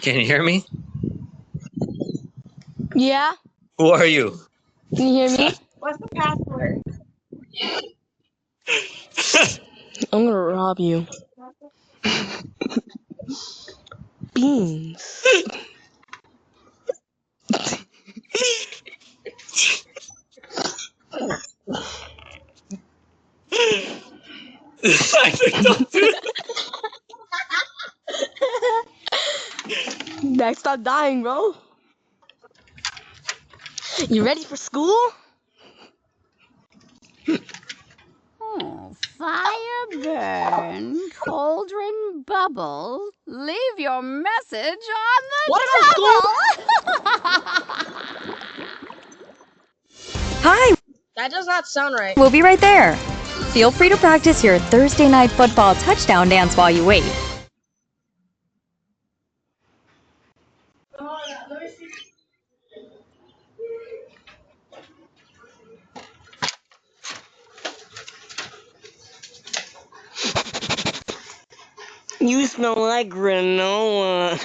Can you hear me? Yeah. Who are you? Can you hear me? What's the password? I'm gonna rob you. Beans. Don't do that. Max, stop dying, bro. You ready for school? Oh, fire burn, cauldron bubble. Leave your message on the Hi, That does not sound right. we'll be right there. Feel free to practice your Thursday night football touchdown dance while you wait. You smell like granola.